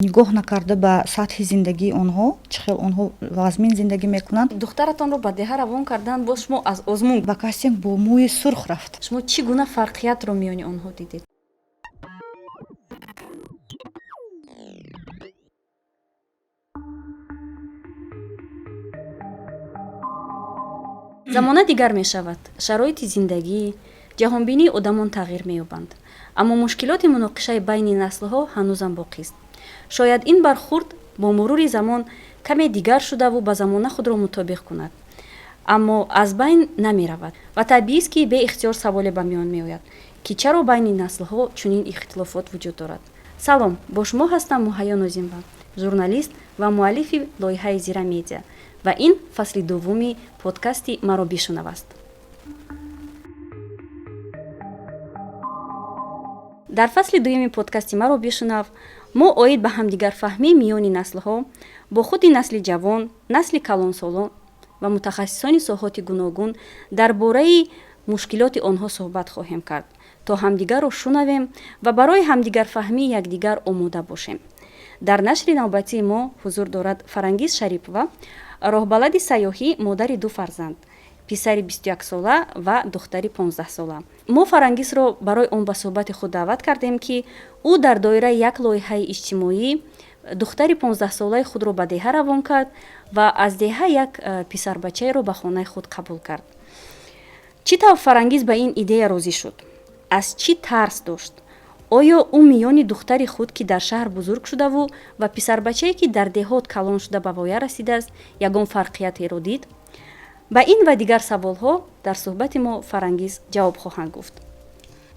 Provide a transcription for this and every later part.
нигоҳ накарда ба сатҳи зиндагии онҳо, чӣ хел онҳо вазмин зиндагӣ мекунанд. духтаратонро ба деҳа равон кардан, боз шумо аз озмун ба кастинг бо мӯи сурх рафт. шумо чӣ гуна фарқиятро миёни онҳо дидед? замона дигар мешавад, шароити зиндагӣ, ҷаҳонбинии одамон тағйир меёбанд, аммо мушкилоти муноқишаи байни наслҳо ҳанӯзам боқист. шояд ин бархурд бо мурури замон каме дигар шудаву ба замона худро мутобиқ кунад, аммо аз байн намеравад ва табиист ки беихтиёр саволе ба миён меояд ки чаро байни наслҳо чунин ихтилофот вуҷуд дорад. салом, бо шумо ҳастам Муҳайё Нозимова, журналист ва муаллифи лоиҳаи Зира Медиа, ва ин фасли дуввуми подкасти «Маро бишунав» аст. дар фасли дуюми подкасти «Маро бишунав» мо оид ба ҳамдигарфаҳмии миёни наслҳо бо худи насли ҷавон, насли калонсолон ва мутахассисони соҳоти гуногун дар бораи мушкилоти онҳо суҳбат хоҳем кард, то ҳамдигарро шунавем ва барои ҳамдигарфаҳмии якдигар омода бошем. дар нашри навбатии мо ҳузур дорад Фарангиз Шарипова, роҳбалади сайёҳӣ, модари ду фарзанд, писари 21сола ва духтари 15сола. мо Фарангизро барои он ба суҳбати худ даъват кардем ки ӯ дар доираи як лоиҳаи иҷтимоӣ духтари 15солаи худро ба деҳа равон кард ва аз деҳа як писарбачаеро ба хонаи худ қабул кард. чӣ тавр Фарангиз ба ин идея розӣ шуд? аз чӣ тарс дошт? оё ӯ миёни духтари худ ки дар шаҳр бузург шудаву ва писарбачае ки дар деҳот калон шуда ба воя расидааст ягон фарқиятеро дид? ба ин ва дигар саволҳо дар суҳбати мо Фарангиз ҷавоб хоҳанд гуфт.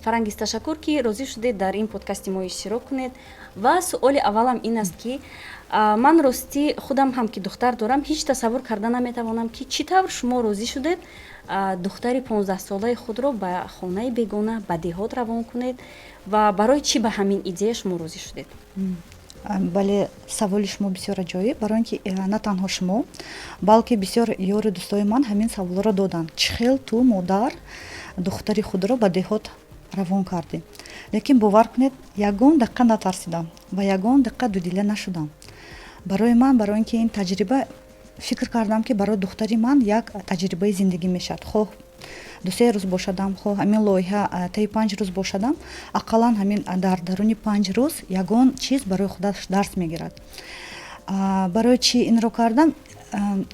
Фарангиз, ташаккур ки розӣ шудед дар ин подкасти мо иштирок кунед. ва суоли аввалам ин аст ки ман ростӣ худам ҳам ки духтар дорам, ҳеҷ тасаввур карда наметавонам ки чӣ тавр шумо розӣ шудед духтари 15солаи худро ба хонаи бегона, ба деҳот равон кунед ва барои чӣ ба ҳамин идея шумо розӣ шудед? бале, саволи шумо бисёр аҷоиб, барои ин ки на танҳо шумо, балки бисёр ёри дӯстои ман ҳамин саволро доданд. Чӣ хел ту модар духтари худро ба деҳот равон кардӣ? лекин бовар кунед, ягон дақиқа натарсидам ва ягон дақиқа дудила нашудам. барои ман, барои ин ки ин таҷриба, фикр кардам ки барои духтари ман як таҷрибаи зиндагӣ мешавад. хоҳ 2-3 рӯз бошадам, хоҳ ҳамин лоиҳа таи 5 рӯз бошадам, ақаллан ҳамин дар даруни 5 рӯз ягон чиз барои худаш дарс мегирад. барои чӣ инро кардам?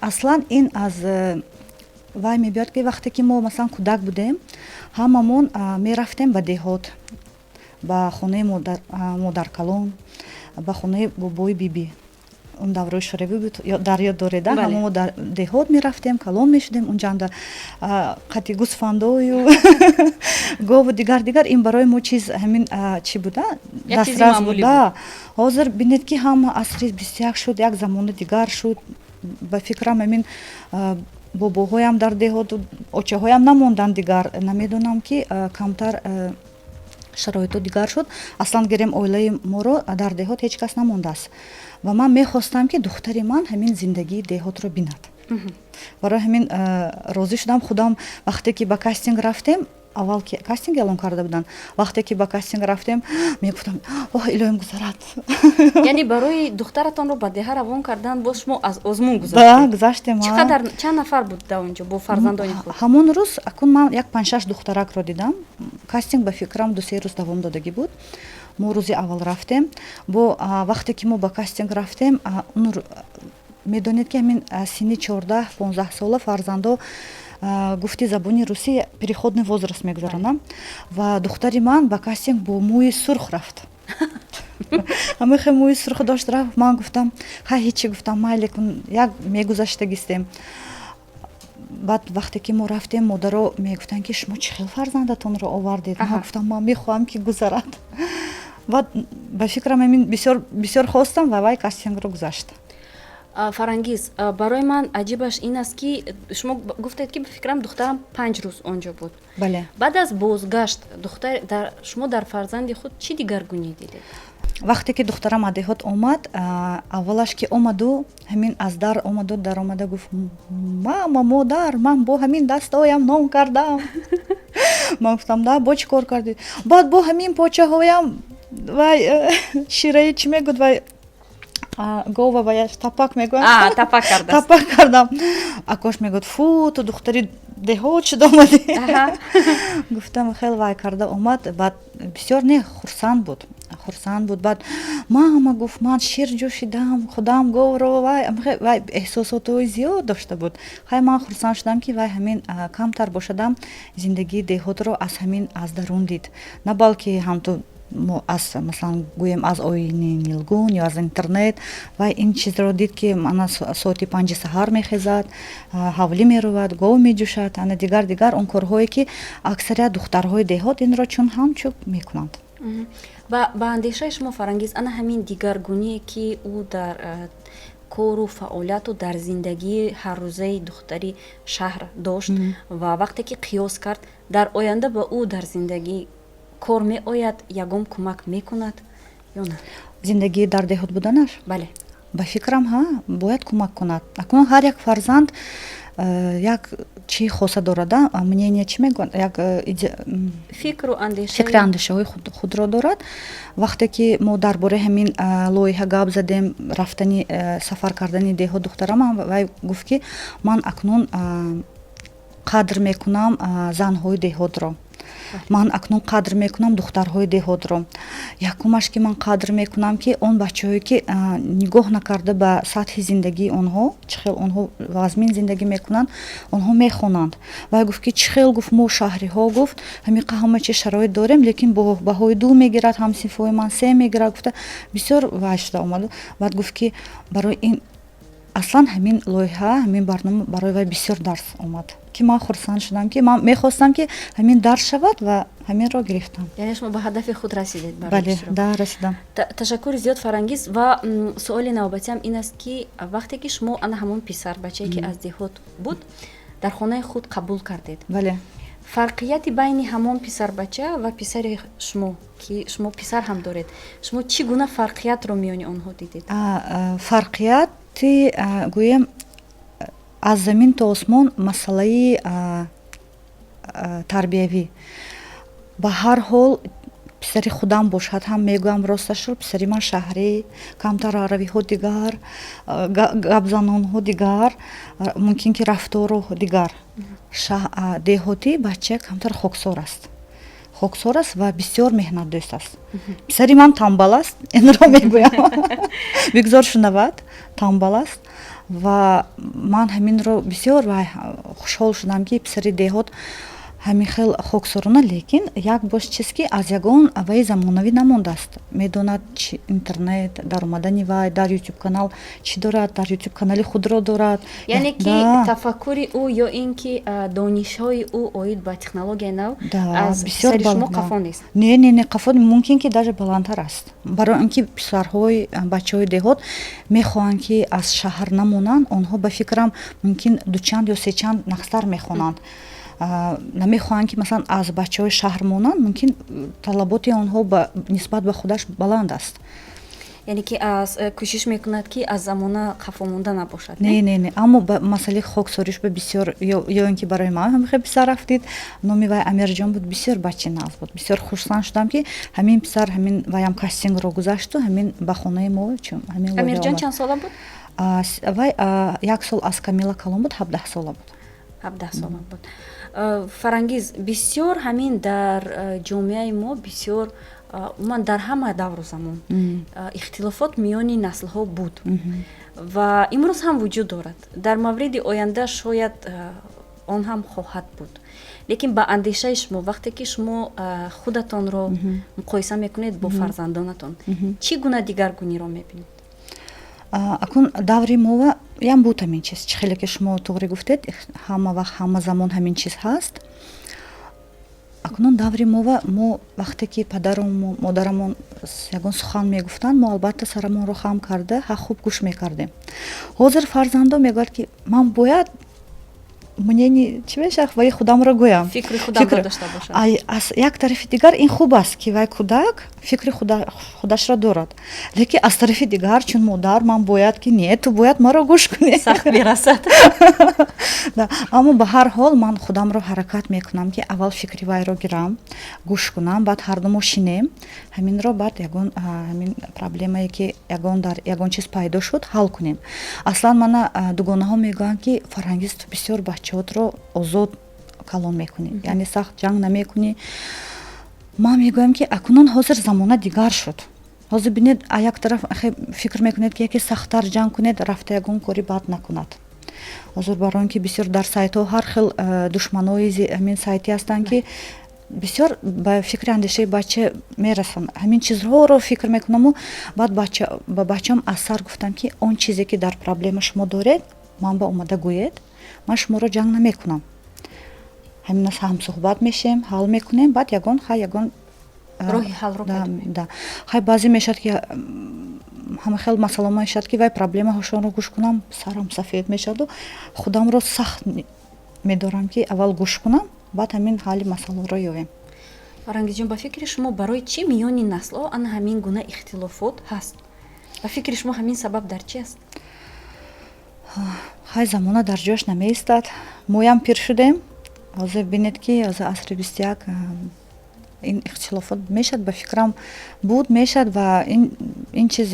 аслан ин аз вай мебиёд ки вақте ки мо масалан кӯдак будем, ҳамамон мерафтем ба деҳот, ба хонаи модаркалон, ба хонаи бобои биби. он даврои шӯравӣ буд, дар ёд дореда? ҳама мо дар деҳот мерафтем, калон мешудем, унҷанда қати гӯсфандою гову дигар ин барои мо чиз ҳамин чӣ буда? Дастрас буда. ҳозир бинед ки ҳама асри 21 шуд, як замони дигар шуд. ба фикрам ҳамин бобоҳоям дар деҳот, очаҳоям намонданд дигар. намедонам ки камтар шароито дигар шуд. аслан гирем оилаи моро дар деҳот ҳеҷ кас намондааст ва ман мехостам ки духтари ман ҳамин зиндагии деҳотро бинад. барои ҳамин розӣ шудам. худам вақте ки ба кастинг рафтем, аввал ки кастинг эълон карда буданд, вақте ки ба кастинг рафтем мегуфтам илоҳим гузарад. яъне барои духтаратонро ба деҳа равон кардан боз шумо аз озмун гузаштем. чанд нафар будда онҷо бо фарзандони худ? ҳамон рӯз акун ман як 5-6 духтаракро дидам. кастинг ба фикрам 2-3 рӯз давом додагӣ буд. мо рӯзи аввал рафтем. бо вақте ки мо ба кастинг рафтем, медонед ки ҳамин синни 14-15 сола фарзандо гуфти забони русӣ переходный возраст мегузаронам ва духтари ман ба кастинг бо мӯи сурх рафт. ҳамихе мӯи сурх дошт рафт. ман гуфтам ҳеҷчи, гуфтам майле кун, як мегузаштагистем. баъд вақте ки мо рафтем, модаро мегуфтанд ки шумо чӣ хел фарзандатонро овардед? ман гуфтам ман мехоҳам ки гузарад. баъд ба фикрам ҳамин бисёр хостам ва вай кастингро гузашт. Фарангиз, барои ман аҷибаш ин аст ки шумо гуфтед ки ба фикрам духтарам 5 рӯз онҷо буд. бале. баъд аз бозгашт шумо дар фарзанди худ чӣ дигаргунӣ дидед? вақте ки духтарам аз деҳот омад, аввалаш ки омаду ҳамин аз дар омаду дар омада гуфт мама, модар, ман бо ҳамин дастоям нон кардам. ман гуфтам да, бо чӣ кор кардӣ? баъд бо ҳамин почаҳоям вай шираи чӣ мегӯд, вай гова баяш тапак мегӯям. Тапак кардааст. Тапак кардам. Акош мегӯяд фу ту духтари деҳот шуда омадӣ. Гуфтам хеле вай карда омад. Баъд бисёр не хурсанд буд. Баъд мама гуфт ман шир ҷӯшидам, худам говро вай эҳсосотҳои зиёд дошта буд. Хай ман хурсанд шудам ки вай ҳамин камтар бошадам зиндагии деҳотро аз ҳамин аз дарун дид. На балки ҳамту мо аз масалан гӯем аз оини нилгун ё аз интернет вай ин чизро дид ки ана соати 5 саҳар мехезад, ҳавлӣ мерувад, гов меҷӯшад, ана дигар он корҳое ки аксарият духтарҳои деҳот инро чун ҳамчун мекунанд. ба андешаи шумо Фарангиз, ана ҳамин дигаргуние ки ӯ дар кору фаъолияту дар зиндагии ҳаррӯзаи духтари шаҳр дошт ва вақте ки қиёс кард, дар оянда ба ӯ дар зиндагӣ кор меояд, ягон кӯмак мекунад ё на? Зиндагии дар деҳот буданаш? Бале. Ба фикрам бояд кӯмак кунад. Акнун ҳар як фарзанд як чӣ хоса дорад, мнение чӣ мегӯянд, як фикру фикри андешаҳои худро дорад. Вақте ки мо дар бораи ҳамин лоиҳа гап задем, рафтани сафар кардани деҳот духтарамам, вай гуфт ки ман акнун қадр мекунам занҳои деҳотро. Ман акнун қадр мекунам духтарҳои деҳотро. Якумаш ки ман қадр мекунам ки он бачаҳое ки нигоҳ накарда ба сатҳи зиндагии онҳо, чӣ хел онҳо вазмин зиндагӣ мекунанд, онҳо мехонанд. Вай гуфт ки чӣ хел гуфт мо шаҳриҳо гуфт ҳамин чӣ шароит дорем, лекин баҳои 2 мегирад, ҳамсинфҳои ман 3 мегирад. Гуфта бисёр вай шуда омад. Баъд гуфт ки барои ин аслан ҳамин лоиҳа, ҳамин барнома барои вай бисёр дарс омад. Ки ман хурсанд шудам ки ман мехостам ки ҳамин дарс шавад ва ҳаминро гирифтам. Яъне шумо ба ҳадафи худ расидед? Бале, да, расидам. Ташаккури зиёд Фарангиз. Ва суоли навбатиам ин аст ки вақте ки шумо ана ҳамон писар бачае ки аз деҳот буд дар хонаи худ қабул кардед. Бале. Фарқияти байни ҳамон писарбача ва писари шумо, ки шумо писар ҳам доред, шумо чӣ гуна фарқиятро миёни онҳо дидед? Фарқияти гӯем аз замин то осмон масъалаи тарбиявӣ. Ба ҳар ҳол писари худам бошад, ҳам мегӯям росташро, писари ман шаҳрӣ, камтар равиҳо дигар, гапзанонҳо дигар, мумкин ки рафторо дигар. Деҳотӣ бача камтар хоксор аст ва бисёр меҳнатдӯст аст. Писари ман тамбал аст, инро мегӯям. Бигзор шунавад, тамбал аст ва ман ҳаминро бисёр хушҳол шудам ки писари деҳот ҳамин хел хоксорона, лекин як бош чист ки аз ягон аваи замонавӣ намондааст. Медонад интернет, даромадани вай дар YouTube канал чӣ дорад, дар YouTube канали худро дорад. Яъне ки тафаккури ӯ ё ин ки донишҳои ӯ оид ба технологияи нав аз писари шумо қафо нест? Не, қафо мумкин ки даже баландтар аст. Барои ин ки писарҳои бачаҳои деҳот мехоҳанд ки аз шаҳр намонанд, онҳо ба фикрам мумкин дучанд ё сечанд нақстар мехонанд. Намехоҳанд ки масалан аз бачаҳои шаҳр монанд, мумкин талаботи онҳо нисбат ба худаш баланд аст. Яъне ки аз кӯшиш мекунад ки аз замона қафо монда набошад. Не, аммо ба масъалаи хоксориш ба бисёр ё ин ки барои ман ҳамихел писар рафтид, номи вай Амирҷон буд, бисёр бачаи нав буд. Бисёр хушсанд шудам ки ҳамин писар ҳамин ваям кастингро гузашту ҳамин ба хонаи мо ҳамин. Амирҷон чанд сола буд? Вай 1 сол аз Камила калон буд, 17 сола буд. 17 сола буд. Фарангиз, бисёр ҳамин дар ҷомеаи мо бисёр уман дар ҳама давру замон ихтилофот миёни наслҳо буд ва имрӯз ҳам вуҷуд дорад. Дар мавриди оянда шояд он ҳам хоҳад буд. Лекин ба андешаи шумо вақте ки шумо худатонро муқоиса мекунед бо фарзандонатон, чӣ гуна дигаргуниро мебинед? Акун даври мо ям буд ҳамин чиз. Чӣ хеле ки шумо туғри гуфтед, ҳама вақт ҳама замон ҳамин чиз ҳаст. Акнун даври мо вақте ки падару модарамон ягон сухан мегуфтанд, мо албатта сарамонро хам карда ҳа хуб гӯш мекардем. Ҳозир фарзандон мегӯяд ки ман бояд мнение чӣ мешавад ваи худамро гӯям. фикри худамро дошта бошад. Аз як тарафи дигар ин хуб аст ки вай кӯдак фикри худашро дорад, лекин аз тарафи дигар чун модар ман бояд ки не ту бояд маро гӯш кунӣ. сахт мерасад. аммо ба ҳар ҳол ман худамро ҳаракат мекунам ки аввал фикри вайро гирам, гӯш кунам, баъд ҳардумо шинем, ҳаминро баъд ягон ҳамин проблемае ки дар ягон чиз пайдо шуд ҳал кунем. Аслан мана дугонаҳо мегӯянд ки фарҳангиз ту бисёр бачаҳотро озод калон мекунӣ, яъне сахт ҷанг намекунӣ. ман мегӯям ки акнун ҳозир замона дигар шуд. ҳозир бинед як тараф фикр мекунед ки яке сахттар ҷанг кунед, рафта ягон кори бад накунад. ҳозир барои он ки бисёр дар сайтҳо ҳар хел душманои ҳамин сайти ҳастанд ки бисёр ба фикри андешаи бача мерасонад. ҳамин чизҳоро фикр мекунаму баъд ба бачаам аз сар гуфтам ки он чизе ки дар проблема шумо доред ман ба омада гӯед, ман шуморо ҷанг намекунам. ҳамин аст ҳамсуҳбат мешем, ҳал мекунем, баъд ягон роҳи ҳалро да. хай баъзе мешавад ки ҳама хел масъала мешавад ки вай проблемаҳошонро гӯш кунам, сарам сафед мешаваду худамро сахт медорам ки аввал гӯш кунам, баъд ҳамин ҳалли масъаларо ёбем. фарҳангизҷон, ба фикри шумо барои чӣ миёни наслҳо ана ҳамин гуна ихтилофот ҳаст? ба фикри шумо ҳамин сабаб дар чи аст? хай замона дар ҷояш намеистад. моям пир шудем. ҳозир бинед ки ҳозир асри 21 ин ихтилофот мешад, ба фикрам буд мешад ва ин чиз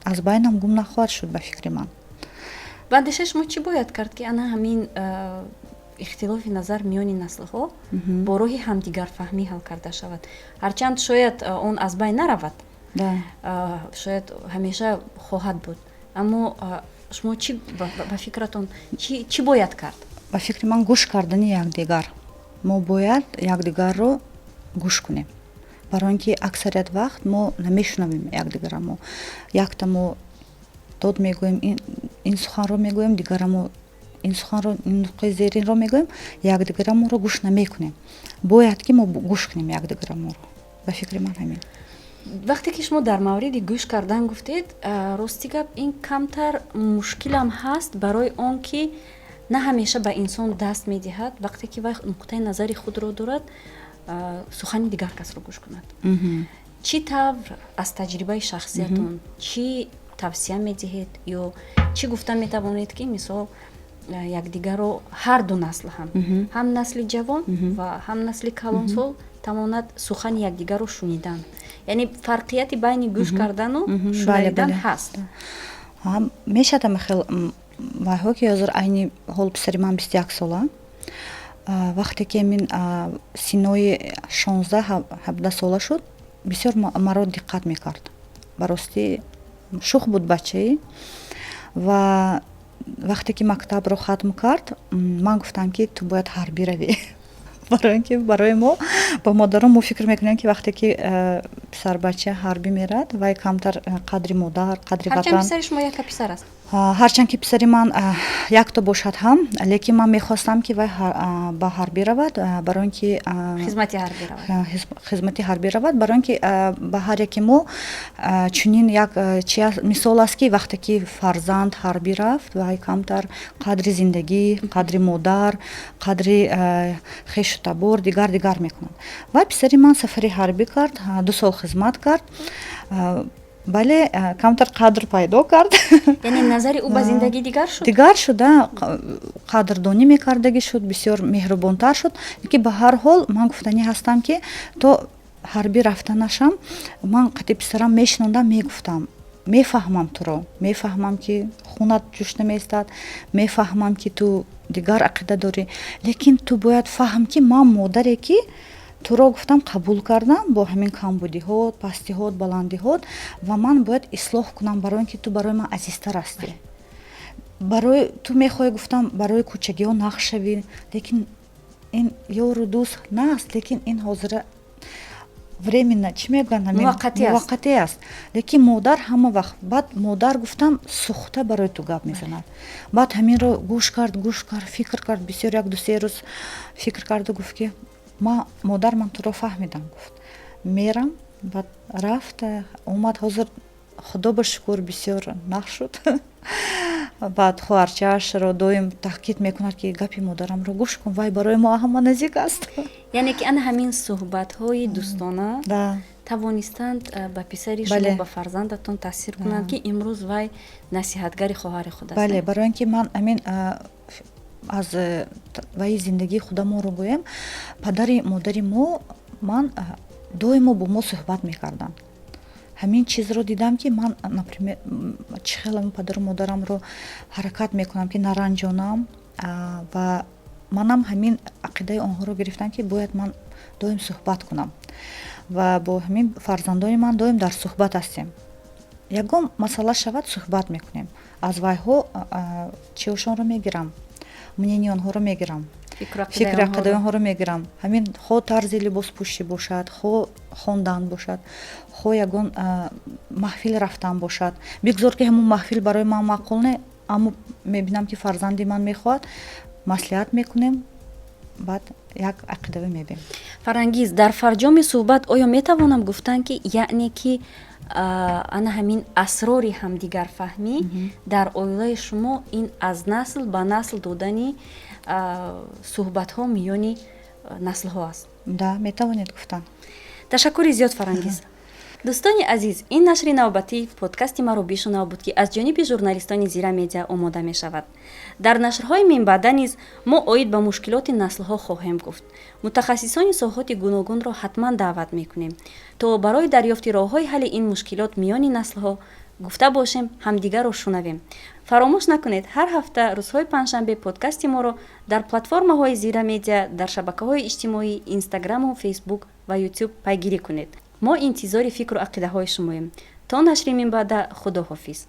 аз байнам гум нахоҳад шуд ба фикри ман. ба андешаи шумо чӣ бояд кард ки ана ҳамин ихтилофи назар миёни наслҳо бо роҳи ҳамдигарфаҳмӣ ҳал карда шавад? ҳарчанд шояд он аз байн наравад, шояд ҳамеша хоҳад буд, аммо шумо чӣ ба фикратон чӣ бояд кард? ба фикри ман гӯш кардани якдигар. мо бояд якдигарро гӯш кунем, барои он ки аксарият вақт мо намешунавем якдигарамо. якта мо дод мегӯем, ин суханро мегӯем, дигарамо ин суханро, ин нуқтаи зеринро мегӯем, якдигараморо гӯш намекунем. бояд ки мо гӯш кунем якдигараморо. ба фикри ман ҳамин. вақте ки шумо дар мавриди гӯш кардан гуфтед, рости гап ин камтар мушкилам ҳаст, барои он ки на ҳамеша ба инсон даст медиҳад вақте ки вай нуқтаи назари худро дорад, сухани дигар касро гӯш кунад. чӣ тавр аз таҷрибаи шахсиятон чӣ тавсия медиҳед ё чӣ гуфта метавонед ки мисол якдигарро ҳарду насл ҳам насли ҷавон ва ҳам насли калонсол тавонад сухани якдигарро шунидан, яъне фарқияти байни гӯш кардану шунидан ҳаст. мешавад ҳама хел вайҳо ки ҳозир айни ҳол писари ман 21 сола, вақте ки мин синои 16-17 сола шуд, бисёр маро диққат мекард. ба ростӣ шух буд бачаи ва вақте ки мактабро хатм кард, ман гуфтам ки ту бояд ҳарбӣ равӣ. барои он ки барои мо ба модарон мо фикр мекунем ки вақте ки писарбача ҳарбӣ мерад, вай камтар қадри модар, қадри ватан. ҳарчанд писари шумо яка писар аст? ҳарчанд ки писари ман якто бошад ҳам, лекин ман мехостам ки вай ба ҳарбӣ равад, барои он ки хизмати ҳарбӣ равад, барои он ки ба ҳар яке мо чунин як мисол аст ки вақте ки фарзанд ҳарбӣ рафт, вай камтар қадри зиндагӣ, қадри модар, қадри хешу табор дигар мекунад. Вай писари ман сафари ҳарбӣ кард, 2 сол хизмат кард, бале камтар қадр пайдо кард. яъне назари ӯ ба зиндагӣ дигар шуда, қадрдонӣ мекардагӣ шуд, бисёр меҳрубонтар шуд. лекин ба ҳар ҳол ман гуфтанӣ ҳастам ки то ҳарбӣ рафтанашам, ман қати писарам мешинондам, мегуфтам мефаҳмам туро, мефаҳмам ки хунат ҷӯш намеистад, мефаҳмам ки ту дигар ақида дорӣ, лекин ту бояд фаҳм ки ман модаре ки туро гуфтам қабул кардам бо ҳамин камбудиҳот, пастиҳот, баландиҳот ва ман бояд ислоҳ кунам, барои он ки ту барои ман азизтар ҳастӣ. барои ту мехоҳӣ гуфтам барои кӯчагиҳо нақш шавӣ, лекин ин ёру дӯст на аст, лекин ин ҳозира временно чӣ мегӯянд муваққатӣ аст. лекин модар ҳама вақт, баъд модар гуфтам сухта барои ту гап мезанад. баъд ҳаминро гӯш кард, фикр кард, бисёр 1-2 рӯз фикр карду гуфт ки модар ман туро фаҳмидам. гуфт мерам, баъд рафт омад. худо ба шукур бисёр нах шуд. баъд хоҳарчаашро доим таъкид мекунад ки гапи модарамро гӯш кун, вай барои мо ҳама назик аст. яъне ки ана ҳамин суҳбатҳои дӯстона Да. тавонистанд ба писари шумо Бале. ба фарзандатон таъсир кунанд ки имрӯз вай насиҳатгари хоҳари худ аст. бале, барои ин ки ман амин аз ваи зиндагии худамонро гӯем, падари модари мо ман доимо бо мо суҳбат мекарданд. ҳамин чизро дидам ки ман например чӣ хеле падару модарамро ҳаракат мекунам ки наранҷонам ва манам ҳамин ақидаи онҳоро гирифтам ки бояд ман доим суҳбат кунам ва бо ҳамин фарзандони ман доим дар суҳбат ҳастем. Ягон масъала шавад суҳбат мекунем. Аз вайҳо чиёшонро мегирам, мненияи онҳоро мегирам, фикри ақидаи онҳоро мегирам. Ҳамин хо тарзи либоспӯшӣ бошад, хо хондан бошад, хо ягон маҳфил рафтан бошад. Бигзор ки ҳамун маҳфил барои ман маъқул не, аммо мебинам ки фарзанди ман мехоҳад, маслиҳат мекунем, баъд як ақидави мебинем. Фарангиз, дар фарҷоми суҳбат оё метавонам гуфтан ки яъне ки ана ҳамин асрори ҳамдигарфаҳмӣ дар оилаи шумо ин аз насл ба насл додани суҳбатҳо миёни наслҳо аст? Да, метавонед гуфтан. ташаккури зиёд Фарангиз. дӯстони азиз, ин нашри навбатии подкасти маро бишунав буд ки аз ҷониби журналистони Зира Медиа омода мешавад. дар нашрҳои минбаъда низ мо оид ба мушкилоти наслҳо хоҳем гуфт. мутахассисони соҳати гуногунро ҳатман даъват мекунем то барои дарёфти роҳҳои ҳалли ин мушкилот миёни наслҳо гуфта бошем, ҳамдигарро шунавем. фаромӯш накунед, ҳар ҳафта рӯзҳои панҷшанбе подкасти моро дар платформаҳои Зира Медиа, дар шабакаҳои иҷтимоӣ, Инстаграму, Фейсбук ва Ютуб пайгирӣ кунед. мо интизори фикру ақидаҳои шумоем. то нашри минбаъда, худоҳофиз.